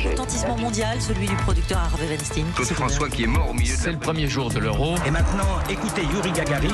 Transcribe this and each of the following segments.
Retentissement mondial, celui du producteur Harvey Weinstein. Claude François qui est mort au milieu de C'est le premier jour de l'Euro. Et maintenant, écoutez Yuri Gagarin.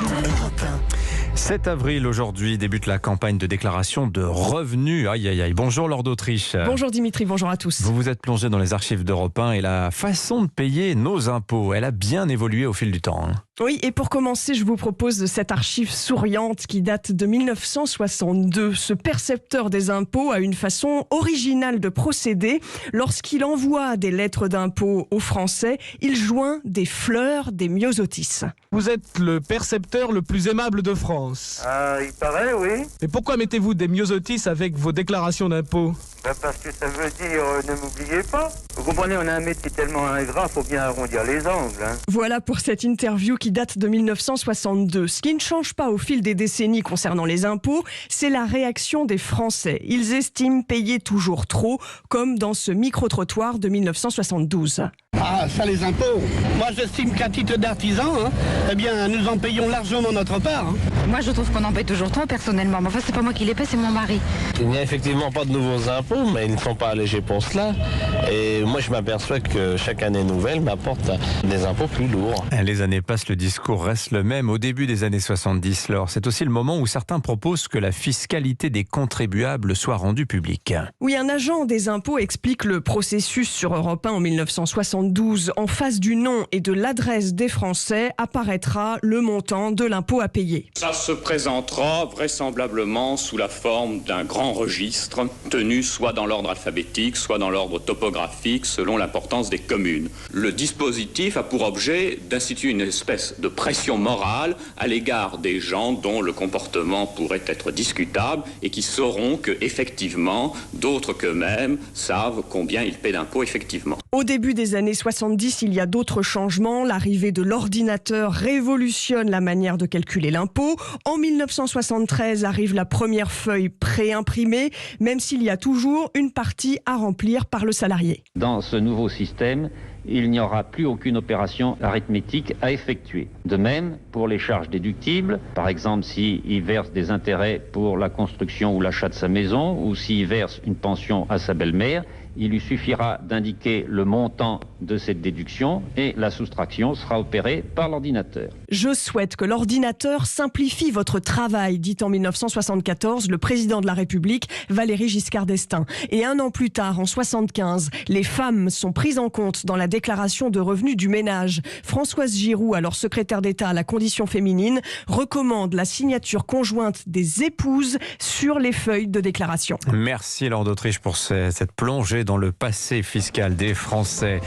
7 avril, aujourd'hui, débute la campagne de déclaration de revenus. Aïe, aïe, aïe. Bonjour, Laure d'Autriche. Bonjour Dimitri, bonjour à tous. Vous vous êtes plongé dans les archives d'Europe 1 et la façon de payer nos impôts, elle a bien évolué au fil du temps. Oui, et pour commencer, je vous propose cette archive souriante qui date de 1962. Ce percepteur des impôts a une façon originale de procéder. Lorsqu'il envoie des lettres d'impôts aux Français, il joint des fleurs, des myosotis. Vous êtes le percepteur le plus aimable de France. Il paraît, oui. Mais pourquoi mettez-vous des myosotis avec vos déclarations d'impôts ? Parce que ça veut dire ne m'oubliez pas. Vous comprenez, on a un métier tellement ingrat, faut bien arrondir les angles. Voilà pour cette interview qui date de 1962. Ce qui ne change pas au fil des décennies concernant les impôts, c'est la réaction des Français. Ils estiment payer toujours trop, comme dans ce micro-trottoir de 1972. Ah, ça les impôts. Moi j'estime qu'à titre d'artisan, eh bien nous en payons largement notre part. Moi je trouve qu'on en paye toujours trop personnellement. Mais enfin c'est pas moi qui les paie, c'est mon mari. Il n'y a effectivement pas de nouveaux impôts, mais ils ne sont pas allégés pour cela. Et moi je m'aperçois que chaque année nouvelle m'apporte des impôts plus lourds. Les années passent, le discours reste le même. Au début des années 70, Laure, c'est aussi le moment où certains proposent que la fiscalité des contribuables soit rendue publique. Oui, un agent des impôts explique le processus sur Europe 1 en 1972. En face du nom et de l'adresse des Français apparaîtra le montant de l'impôt à payer. Ça se présentera vraisemblablement sous la forme d'un grand registre tenu soit dans l'ordre alphabétique, soit dans l'ordre topographique, selon l'importance des communes. Le dispositif a pour objet d'instituer une espèce de pression morale à l'égard des gens dont le comportement pourrait être discutable et qui sauront que, effectivement, d'autres qu'eux-mêmes savent combien ils paient d'impôts effectivement. Au début des années 70, il y a d'autres changements. L'arrivée de l'ordinateur révolutionne la manière de calculer l'impôt. En 1973 arrive la première feuille préimprimée, même s'il y a toujours une partie à remplir par le salarié. Dans ce nouveau système, il n'y aura plus aucune opération arithmétique à effectuer. De même, pour les charges déductibles, par exemple s'il verse des intérêts pour la construction ou l'achat de sa maison, ou s'il verse une pension à sa belle-mère, il lui suffira d'indiquer le montant de cette déduction et la soustraction sera opérée par l'ordinateur. Je souhaite que l'ordinateur simplifie votre travail, dit en 1974 le président de la République, Valéry Giscard d'Estaing. Et un an plus tard, en 75, les femmes sont prises en compte dans la déclaration de revenus du ménage. Françoise Giroud, alors secrétaire d'État à la condition féminine, recommande la signature conjointe des épouses sur les feuilles de déclaration. Merci Laure d'Autriche pour cette plongée dans le passé fiscal des Français.